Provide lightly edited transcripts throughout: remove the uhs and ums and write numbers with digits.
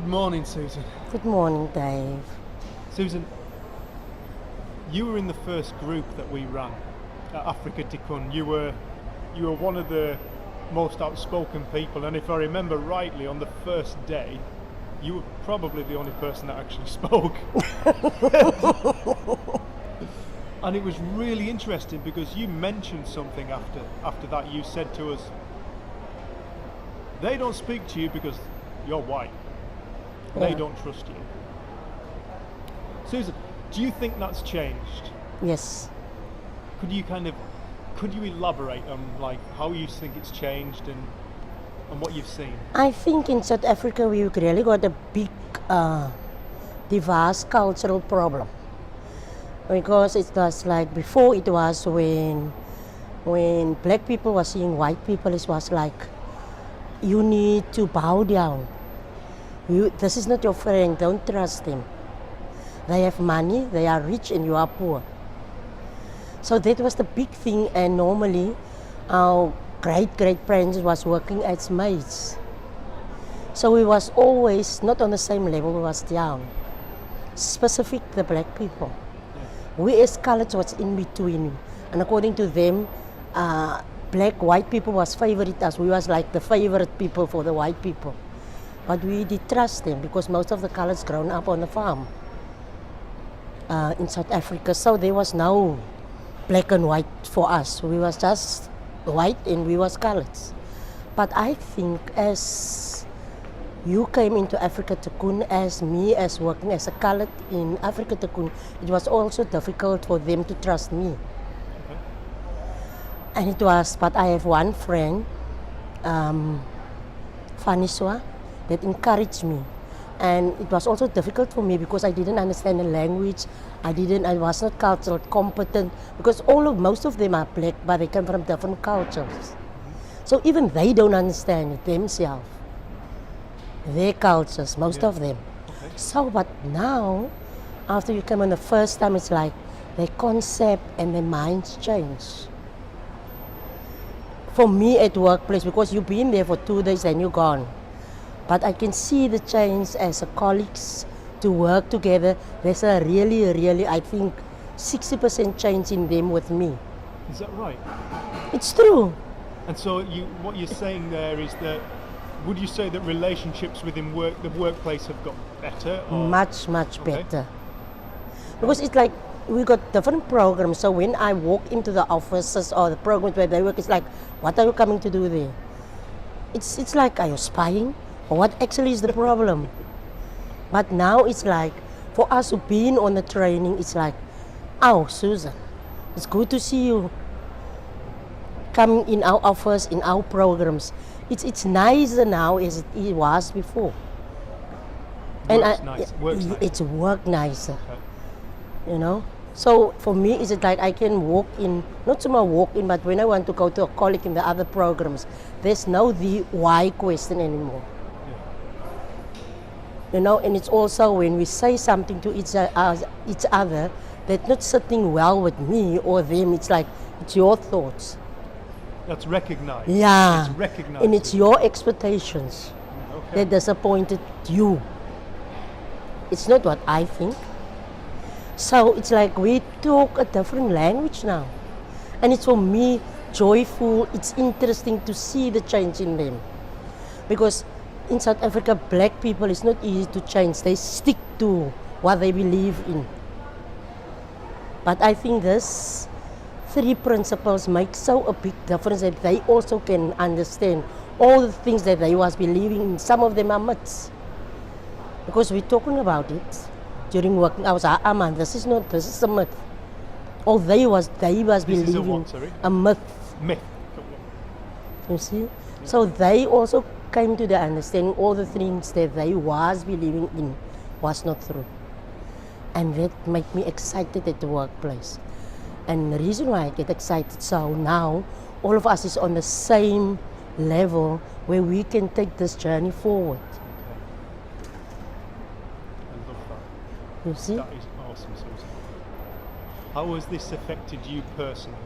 Good morning, Susan. Good morning, Dave. Susan, you were in the first group that we ran at Africa Tikkun. You were one of the most outspoken people, and if I remember rightly, on the first day, you were probably the only person that actually spoke. And it was really interesting because you mentioned something after that. You said to us, they don't speak to you because you're white. They Yeah. don't trust you. Susan, do you think that's changed? Yes. Could you elaborate on like how you think it's changed and what you've seen? I think in South Africa we really got a big, diverse cultural problem. Because it was like before, it was when black people were seeing white people, it was like, you need to bow down. This is not your friend, don't trust them. They have money, they are rich, and you are poor. So that was the big thing, and normally our great-great-parents was working as maids. So we was always not on the same level, we was down. Specific the black people. We as colored was in between, and according to them, black white people was favorite us. We was like the favorite people for the white people. But we did trust them because most of the colors grown up on the farm in South Africa. So there was no black and white for us. We was just white and we was colors. But I think as you came into Africa Tikkun, as me as working as a colored in Africa Tikkun, it was also difficult for them to trust me. And it was, but I have one friend, Faniswa, that encouraged me. And it was also difficult for me because I didn't understand the language. I was not culturally competent because most of them are black, but they come from different cultures. So even they don't understand it themselves, their cultures, most of them. Okay. So, but now, after you come on the first time, it's like their concept and their minds change. For me at workplace, because you've been there for 2 days and you're gone. But I can see the change as a colleagues to work together. There's a really, I think, 60% change in them with me. Is that right? It's true. And so what you're saying there is that, would you say that relationships within the workplace have got better? Or? Much Okay. better. Because it's like we got different programs. So when I walk into the offices or the programs where they work, it's like, what are you coming to do there? It's like, are you spying? Or what actually is the problem? But now it's like, for us who been on the training, it's like, oh, Susan, it's good to see you coming in our office, in our programs. It's nicer now as it was before. Works nice. It's work nicer, Okay. you know. So for me, it's like I can walk in, not so much walk in, but when I want to go to a colleague in the other programs, there's no the why question anymore. You know, and it's also when we say something to each other that's not sitting well with me or them, it's like, it's your thoughts. That's recognized. Yeah. It's recognized. And it's your expectations Okay. that disappointed you. It's not what I think. So it's like we talk a different language now. And it's for me joyful, it's interesting to see the change in them. Because in South Africa, black people, it's not easy to change. They stick to what they believe in. But I think this 3 principles make so a big difference that they also can understand all the things that they was believing in. Some of them are myths. Because we're talking about it during working hours. Man, this is a myth. Or they was This is a believing what, sorry? a myth. Myth. You see? So they also came to the understanding all the things that they was believing in was not true. And that made me excited at the workplace. And the reason why I get excited, so now all of us is on the same level where we can take this journey forward. I love that. You see? That is awesome, Susan. How has this affected you personally?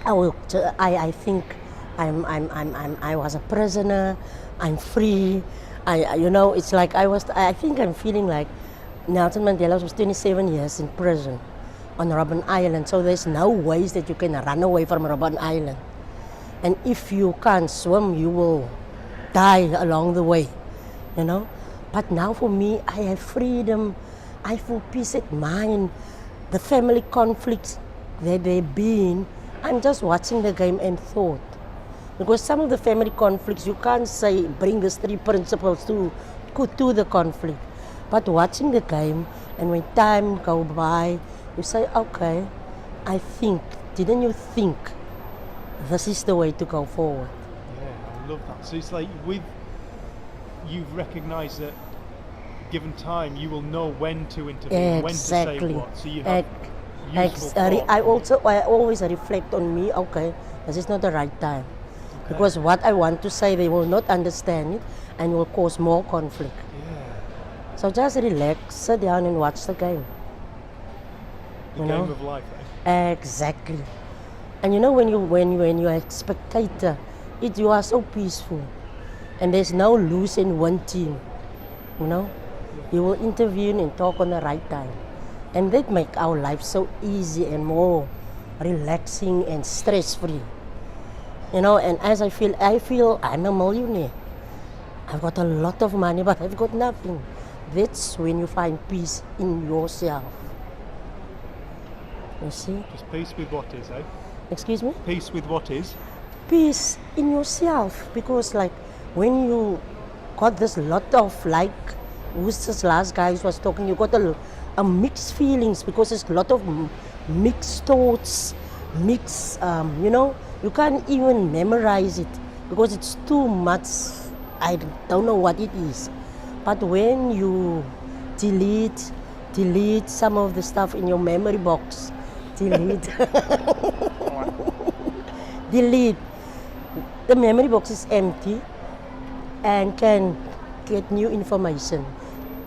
I think I was a prisoner. I'm free. It's like I think I'm feeling like Nelson Mandela was 27 years in prison on Robben Island. So there's no ways that you can run away from Robben Island. And if you can't swim, you will die along the way, you know. But now for me, I have freedom. I feel peace at mind. The family conflicts that they've been, I'm just watching the game and thought. Because some of the family conflicts, you can't say bring these three principles to the conflict. But watching the game, and when time go by, you say, okay, didn't you think this is the way to go forward? Yeah, I love that. So it's like you've recognised that given time, you will know when to intervene, when to say what. So you have useful thought. I always reflect on me, okay, this is not the right time. Okay. Because what I want to say, they will not understand it and will cause more conflict. Yeah. So just relax, sit down and watch the game. The game of life, Exactly. And you know when you're a spectator, you are so peaceful. And there's no lose and win team. You know? You will intervene and talk on the right time. And that make our life so easy and more relaxing and stress-free. You know, and as I feel I'm a millionaire. I've got a lot of money, but I've got nothing. That's when you find peace in yourself. You see? Just peace with what is, eh? Excuse me? Peace with what is? Peace in yourself. Because like when you got this lot of, like who's this last guy who was talking, you got a mixed feelings because there's a lot of mixed thoughts, mixed, you can't even memorize it because it's too much. I don't know what it is. But when you delete some of the stuff in your memory box, delete, the memory box is empty and can get new information,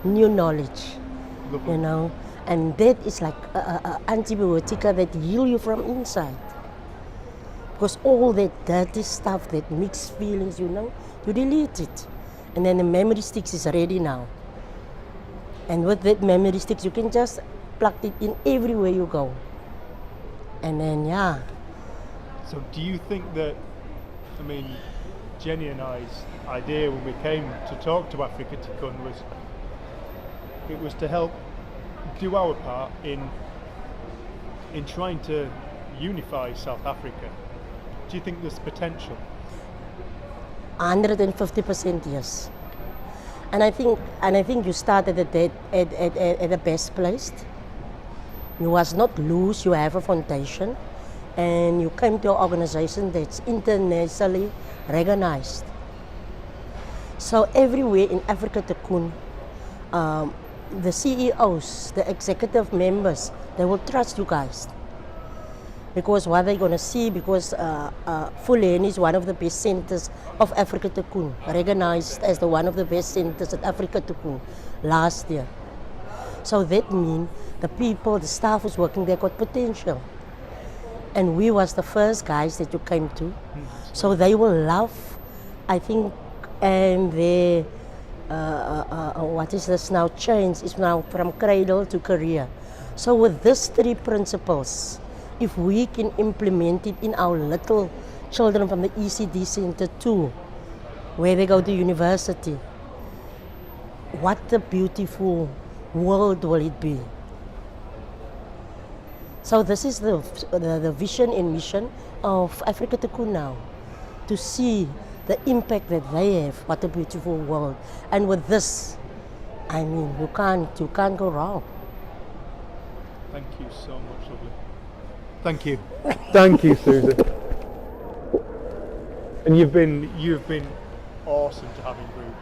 new knowledge. Lovely. You know, and that is like a antibiotic that heal you from inside. Because all that dirty stuff, that mixed feelings, you delete it. And then the memory sticks is ready now. And with that memory sticks, you can just plug it in everywhere you go. And then, yeah. So do you think that, Jenny and I's idea when we came to talk to Africa Tikkun was to help do our part in trying to unify South Africa. Do you think there's potential? 150% yes. And I think you started at the best place. You was not loose, you have a foundation, and you came to an organization that's internationally recognized. So everywhere in Africa Tikkun, the CEOs, the executive members, they will trust you guys. Because what they're going to see, because Fulani is one of the best centers of Africa Tikkun, recognized as one of the best centers at Africa Tikkun last year. So that means the people, the staff who's working there got potential. And we was the first guys that you came to. So they will love, I think, and they, what is this now, change is now from cradle to career. So with these three principles, if we can implement it in our little children from the ECD Center too, where they go to university, what a beautiful world will it be. So this is the vision and mission of Africa Tikkun now, to see the impact that they have, what a beautiful world. And with this, you can't go wrong. Thank you so much, lovely. Thank you. Thank you, Susan. And you've been awesome to have in group.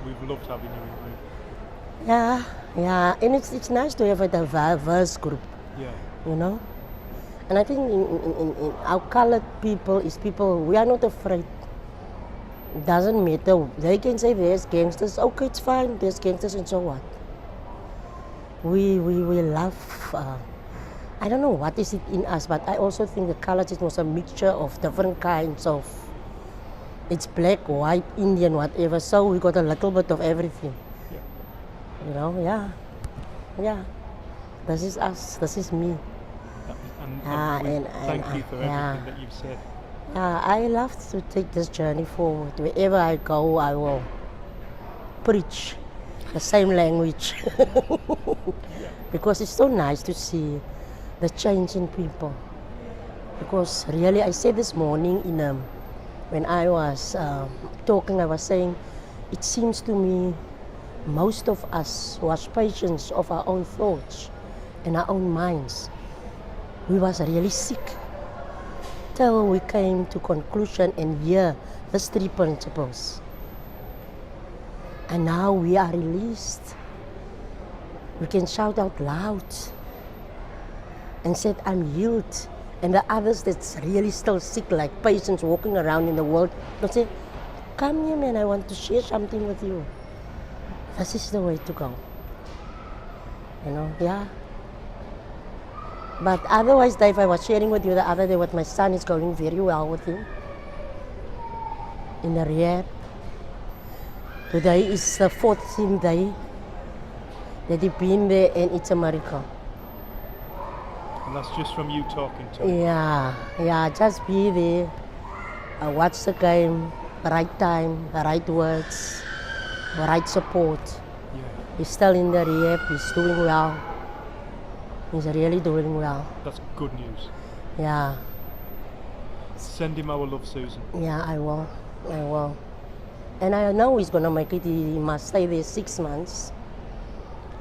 We've loved having you in group. Yeah, and it's nice to have a diverse group. Yeah. You know? And I think in our colored people, we are not afraid. It doesn't matter. They can say there's gangsters, okay, it's fine, there's gangsters, and so what? We love, I don't know what is it in us, but I also think the colors was a mixture of different kinds of It's black, white, Indian, whatever. So we got a little bit of everything. Yeah. You know, yeah. Yeah. This is us. This is me. And thank you for everything that you've said. I love to take this journey forward. Wherever I go, I will preach the same language. Because it's so nice to see the change in people. Because really, I said this morning when I was talking, I was saying, it seems to me most of us was patients of our own thoughts and our own minds. We was really sick till we came to conclusion and hear these 3 principles. And now we are released. We can shout out loud and said, I'm healed. And the others that's really still sick, like patients walking around in the world, they'll say, come here, man, I want to share something with you. This is the way to go. You know, yeah. But otherwise, Dave, I was sharing with you the other day what my son is going very well with him in the rehab. Today is the 14th day that he's been there, and it's a miracle. And that's just from you talking to him. Yeah, just be there, watch the game, the right time, the right words, the right support. Yeah. He's still in the rehab, he's doing well. He's really doing well. That's good news. Yeah. Send him our love, Susan. Yeah, I will. And I know he's gonna make it. He must stay there 6 months.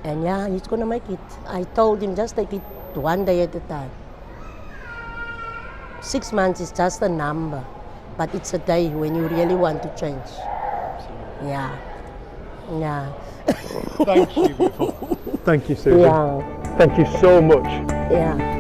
And yeah, he's gonna make it. I told him just take it one day at a time. 6 months is just a number, but it's a day when you really want to change. Absolutely. Yeah. Thank you, beautiful. Thank you, Susan. Yeah. Thank you so much. Yeah.